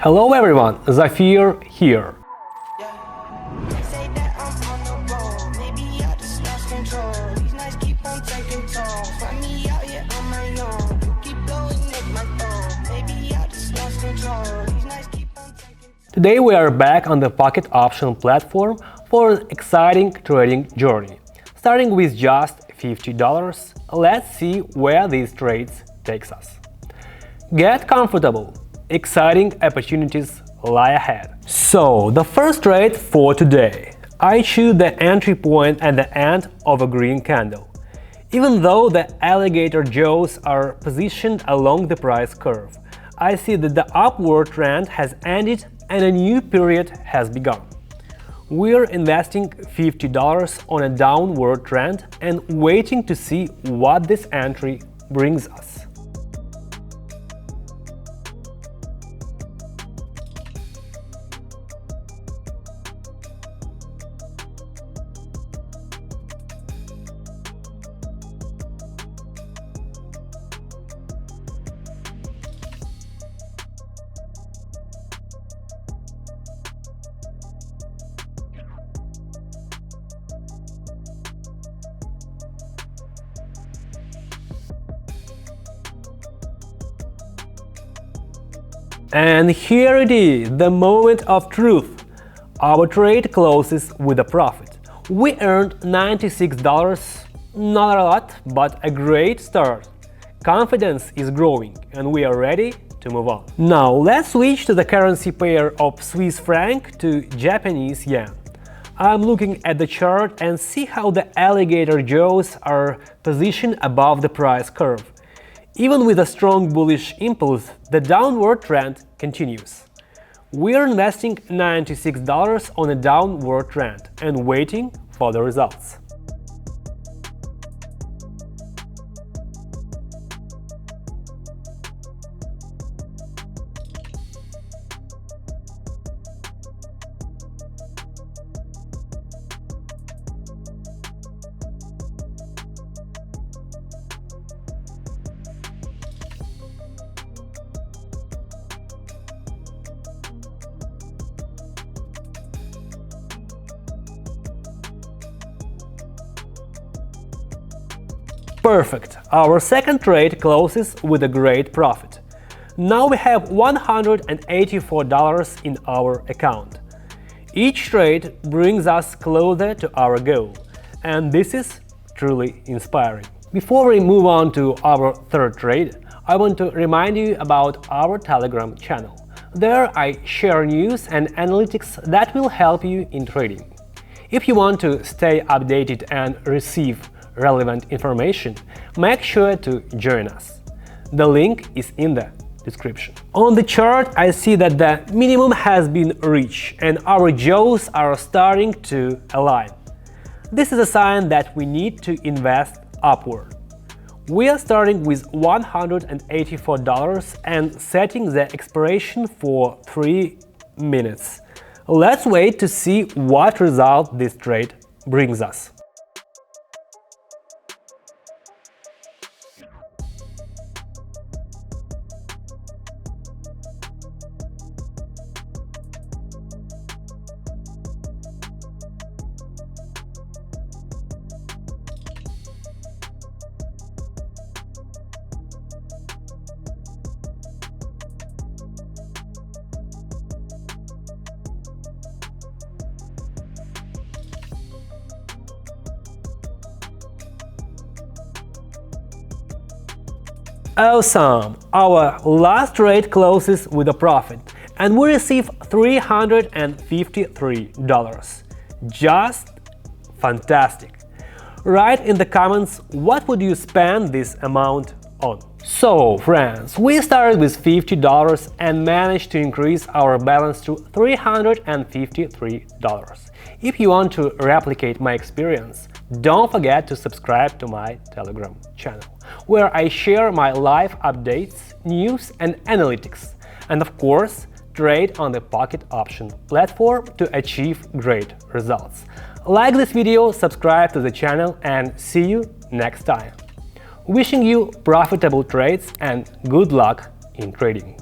Hello everyone, Zafir here. Today we are back on the Pocket Option platform for an exciting trading journey. Starting with just $50, let's see where these trades takes us. Get comfortable. Exciting opportunities lie ahead. So, the first trade for today. I choose the entry point at the end of a green candle. Even though the alligator jaws are positioned along the price curve, I see that the upward trend has ended and a new period has begun. We're investing $50 on a downward trend and waiting to see what this entry brings us. And here it is, the moment of truth. Our trade closes with a profit. We earned $96, not a lot, but a great start. Confidence is growing and we are ready to move on. Now let's switch to the currency pair of Swiss franc to Japanese yen. I'm looking at the chart and see how the alligator jaws are positioned above the price curve. Even with a strong bullish impulse, the downward trend continues. We're investing $96 on a downward trend and waiting for the results. Perfect! Our second trade closes with a great profit. Now we have $184 in our account. Each trade brings us closer to our goal, and this is truly inspiring. Before we move on to our third trade, I want to remind you about our Telegram channel. There I share news and analytics that will help you in trading. If you want to stay updated and receive relevant information, make sure to join us. The link is in the description. On the chart, I see that the minimum has been reached and our jaws are starting to align. This is a sign that we need to invest upward. We are starting with $184 and setting the expiration for 3 minutes. Let's wait to see what result this trade brings us. Awesome! Our last trade closes with a profit, and we receive $353. Just fantastic! Write in the comments what would you spend this amount on. So, friends, we started with $50 and managed to increase our balance to $353. If you want to replicate my experience, don't forget to subscribe to my Telegram channel, where I share my live updates, news and analytics, and of course, trade on the Pocket Option platform to achieve great results. Like this video, subscribe to the channel, and see you next time. Wishing you profitable trades and good luck in trading.